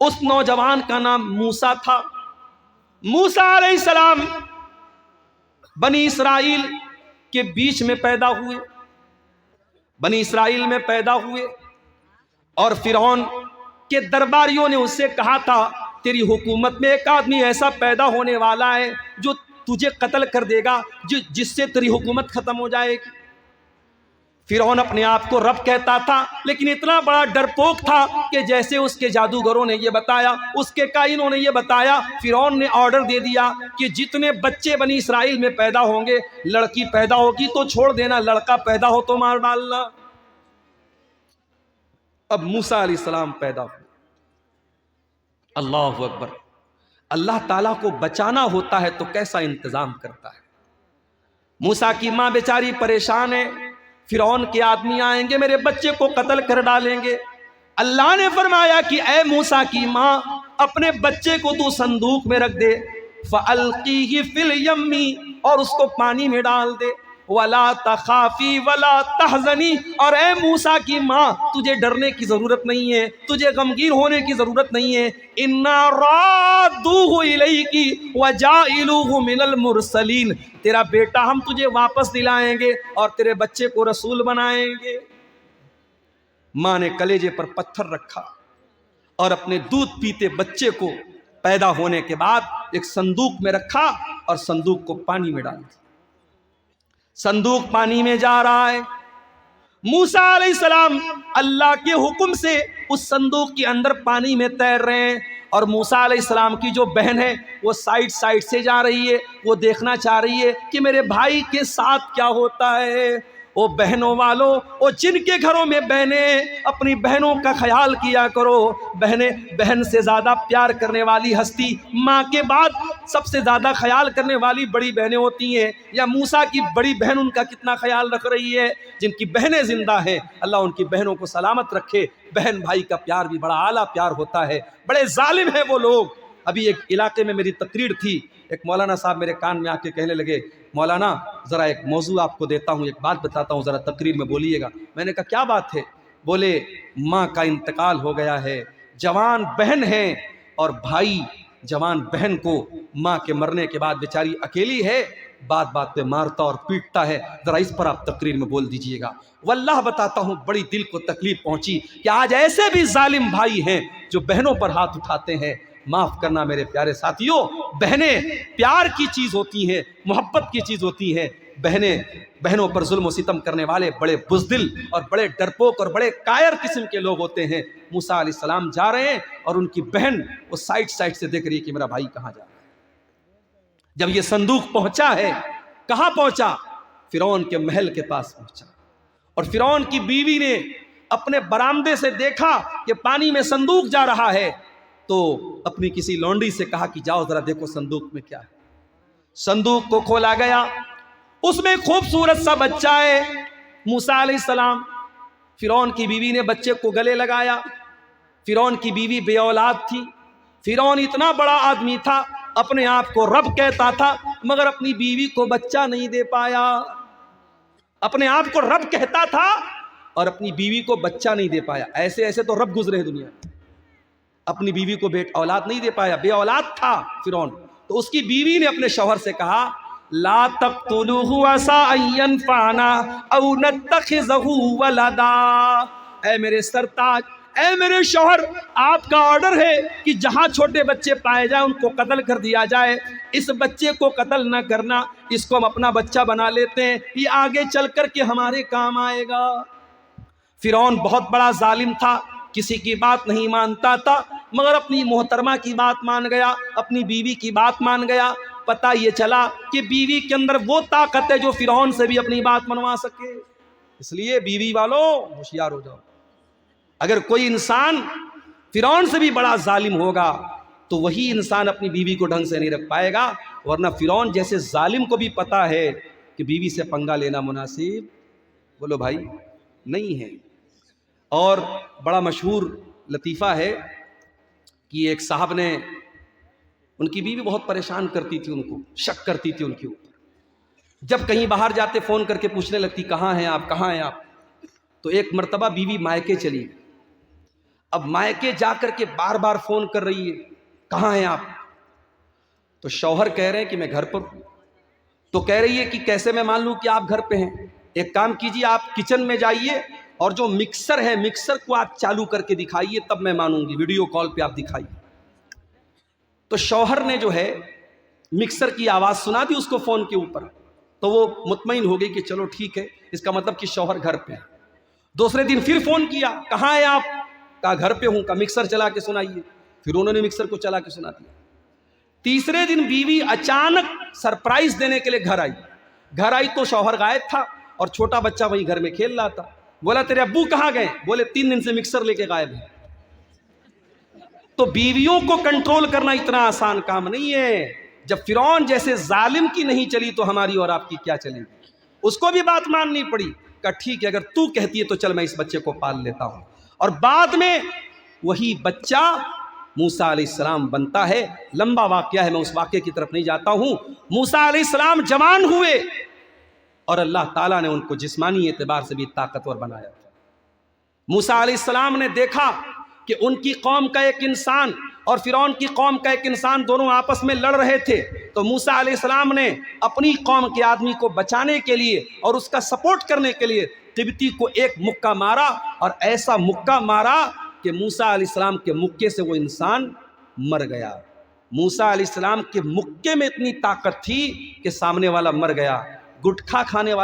اس نوجوان کا نام موسیٰ تھا۔ موسیٰ علیہ السلام بنی اسرائیل کے بیچ میں پیدا ہوئے، بنی اسرائیل میں پیدا ہوئے، اور فرعون کے درباریوں نے اس سے کہا تھا تیری حکومت میں ایک آدمی ایسا پیدا ہونے والا ہے جو تجھے قتل کر دے گا، جس سے تیری حکومت ختم ہو جائے گی۔ فرعون اپنے آپ کو رب کہتا تھا، لیکن اتنا بڑا ڈرپوک تھا کہ جیسے اس کے جادوگروں نے یہ بتایا، اس کے کائنوں نے یہ بتایا، فرعون نے آرڈر دے دیا کہ جتنے بچے بنی اسرائیل میں پیدا ہوں گے، لڑکی پیدا ہوگی تو چھوڑ دینا، لڑکا پیدا ہو تو مار ڈالنا۔ اب موسیٰ علیہ السلام پیدا ہوئے۔ اللہ اکبر! اللہ تعالیٰ کو بچانا ہوتا ہے تو کیسا انتظام کرتا ہے۔ موسیٰ کی ماں بیچاری پریشان ہے، فرعون کے آدمی آئیں گے میرے بچے کو قتل کر ڈالیں گے۔ اللہ نے فرمایا کہ اے موسیٰ کی ماں، اپنے بچے کو تو صندوق میں رکھ دے، فَأَلْقِيهِ فِي الْيَمِّ، اور اس کو پانی میں ڈال دے، وَلَا تَخَافِي وَلَا تَحْزَنِي، اور اے موسیٰ کی ماں تجھے ڈرنے کی ضرورت نہیں ہے، تجھے غمگین ہونے کی ضرورت نہیں ہے، إِنَّا رَادُّوهُ إِلَيْكِ وَجَاعِلُوهُ مِنَ الْمُرْسَلِينَ، تیرا بیٹا ہم تجھے واپس دلائیں گے اور تیرے بچے کو رسول بنائیں گے۔ ماں نے کلیجے پر پتھر رکھا اور اپنے دودھ پیتے بچے کو پیدا ہونے کے بعد ایک صندوق میں رکھا اور صندوق کو پانی میں ڈال دیا۔ صندوق پانی میں جا رہا ہے، موسیٰ علیہ السلام اللہ کے حکم سے اس صندوق کے اندر پانی میں تیر رہے ہیں، اور موسیٰ علیہ السلام کی جو بہن ہے وہ سائڈ سے جا رہی ہے، وہ دیکھنا چاہ رہی ہے کہ میرے بھائی کے ساتھ کیا ہوتا ہے۔ او بہنوں والوں، او جن کے گھروں میں بہنیں، اپنی بہنوں کا خیال کیا کرو۔ بہن سے زیادہ پیار کرنے والی ہستی ماں کے بعد سب سے زیادہ خیال کرنے والی بڑی بہنیں ہوتی ہیں، یا موسیٰ کی بڑی بہن ان کا کتنا خیال رکھ رہی ہے۔ جن کی بہنیں زندہ ہیں اللہ ان کی بہنوں کو سلامت رکھے۔ بہن بھائی کا پیار بھی بڑا اعلیٰ پیار ہوتا ہے، بڑے ظالم ہیں وہ لوگ۔ ابھی ایک علاقے میں میری تقریر تھی، ایک مولانا صاحب میرے کان میں آ کے کہنے لگے مولانا ذرا ایک موضوع آپ کو دیتا ہوں، ایک بات بتاتا ہوں، ذرا تقریر میں بولیے گا۔ میں نے کہا کیا بات ہے؟ بولے ماں کا انتقال ہو گیا ہے، جوان بہن ہے، اور بھائی جوان بہن کو ماں کے مرنے کے بعد بیچاری اکیلی ہے، بات بات پہ مارتا اور پیٹتا ہے، ذرا اس پر آپ تقریر میں بول دیجئے گا۔ واللہ بتاتا ہوں بڑی دل کو تکلیف پہنچی کہ آج ایسے بھی ظالم بھائی ہیں جو بہنوں پر ہاتھ اٹھاتے ہیں۔ معاف کرنا میرے پیارے ساتھیوں، بہنیں پیار کی چیز ہوتی ہیں، محبت کی چیز ہوتی ہیں۔ بہنوں پر ظلم و ستم کرنے والے بڑے بزدل اور بڑے ڈرپوک اور بڑے کائر قسم کے لوگ ہوتے ہیں۔ موسیٰ علیہ السلام جا رہے ہیں اور ان کی بہن وہ سائڈ سے دیکھ رہی ہے کہ میرا بھائی کہاں جا رہا ہے۔ جب یہ صندوق پہنچا ہے، کہاں پہنچا؟ فرعون کے محل کے پاس پہنچا، اور فرعون کی بیوی نے اپنے برآمدے سے دیکھا کہ پانی میں صندوق جا رہا ہے، تو اپنی کسی لونڈی سے کہا کہ جاؤ ذرا دیکھو صندوق میں کیا ہے۔ صندوق کو کھولا گیا، اس میں خوبصورت سا بچہ ہے، موسیٰ علیہ السلام۔ فرعون کی بیوی نے بچے کو گلے لگایا۔ فرعون کی بیوی بے اولاد تھی۔ فرعون اتنا بڑا آدمی تھا، اپنے آپ کو رب کہتا تھا، مگر اپنی بیوی کو بچہ نہیں دے پایا۔ اپنے آپ کو رب کہتا تھا اور اپنی بیوی کو بچہ نہیں دے پایا۔ ایسے تو رب گزرے ہیں دنیا میں، اپنی بیوی کو اولاد نہیں دے پایا، بے اولاد تھا فرعون۔ تو اس کی بیوی نے اپنے شوہر سے کہا لا تقتلوه عسى ان ينفعنا او نتخذه ولدا، اے میرے سرتاج، اے میرے شوہر، آپ کا آرڈر ہے کہ جہاں چھوٹے بچے پائے جائیں ان کو قتل کر دیا جائے، اس بچے کو قتل نہ کرنا، اس کو ہم اپنا بچہ بنا لیتے ہیں، یہ آگے چل کر کے ہمارے کام آئے گا۔ فرعون بہت بڑا ظالم تھا، کسی کی بات نہیں مانتا تھا، مگر اپنی محترمہ کی بات مان گیا، اپنی بیوی کی بات مان گیا۔ پتہ یہ چلا کہ بیوی کے اندر وہ طاقت ہے جو فرعون سے بھی اپنی بات منوا سکے۔ اس لیے بیوی والوں ہوشیار ہو جاؤ۔ اگر کوئی انسان فرعون سے بھی بڑا ظالم ہوگا تو وہی انسان اپنی بیوی کو ڈھنگ سے نہیں رکھ پائے گا، ورنہ فرعون جیسے ظالم کو بھی پتہ ہے کہ بیوی سے پنگا لینا مناسب بولو بھائی نہیں ہے۔ اور بڑا مشہور لطیفہ ہے کہ ایک صاحب نے، ان کی بیوی بہت پریشان کرتی تھی، ان کو شک کرتی تھی ان کے اوپر، جب کہیں باہر جاتے فون کر کے پوچھنے لگتی کہاں ہیں آپ، کہاں ہیں آپ۔ تو ایک مرتبہ بیوی مائکے چلی گئی۔ اب مائکے جا کر کے بار بار فون کر رہی ہے، کہاں ہیں آپ؟ تو شوہر کہہ رہے ہیں کہ میں گھر پر ہوں۔ تو کہہ رہی ہے کہ کیسے میں مان لوں کہ آپ گھر پہ ہیں؟ ایک کام کیجیے، آپ کچن میں جائیے اور جو مکسر ہے مکسر کو آپ چالو کر کے دکھائیے، تب میں مانوں گی، ویڈیو کال پہ آپ دکھائیے۔ تو شوہر نے جو ہے مکسر کی آواز سنا دی اس کو فون کے اوپر، تو وہ مطمئن ہو گئی کہ چلو ٹھیک ہے، اس کا مطلب کہ شوہر گھر پہ ہے۔ دوسرے دن پھر فون کیا، کہاں ہے آپ؟ کہا گھر پہ ہوں۔ کہا مکسر چلا کے سنائیے، پھر انہوں نے مکسر کو چلا کے سنا دیا۔ تیسرے دن بیوی اچانک سرپرائز دینے کے لیے گھر آئی تو شوہر غائب تھا اور چھوٹا بچہ وہی گھر میں کھیل رہا تھا۔ بولا تیرے ابو کہاں گئے؟ بولے 3 دن سے مکسر لے کے غائب ہے۔ تو بیویوں کو کنٹرول کرنا اتنا آسان کام نہیں ہے۔ جب فرعون جیسے ظالم کی نہیں چلی تو ہماری اور آپ کی کیا چلے گی؟ اس کو بھی بات ماننی پڑی۔ کہا ٹھیک ہے، اگر تو کہتی ہے تو چل میں اس بچے کو پال لیتا ہوں۔ اور بعد میں وہی بچہ موسیٰ علیہ السلام بنتا ہے۔ لمبا واقعہ ہے، میں اس واقعے کی طرف نہیں جاتا ہوں۔ موسیٰ علیہ السلام جوان ہوئے اور اللہ تعالیٰ نے ان کو جسمانی اعتبار سے بھی طاقتور بنایا تھا۔ موسیٰ علیہ السلام نے دیکھا کہ ان کی قوم کا ایک انسان اور فرعون کی قوم کا ایک انسان دونوں آپس میں لڑ رہے تھے، تو موسیٰ علیہ السلام نے اپنی قوم کے آدمی کو بچانے کے لیے اور اس کا سپورٹ کرنے کے لیے قبطی کو ایک مکہ مارا، اور ایسا مکہ مارا کہ موسیٰ علیہ السلام کے مکے سے وہ انسان مر گیا۔ موسیٰ علیہ السلام کے مکے میں اتنی طاقت تھی کہ سامنے والا مر گیا۔ گٹکھا کھانے والا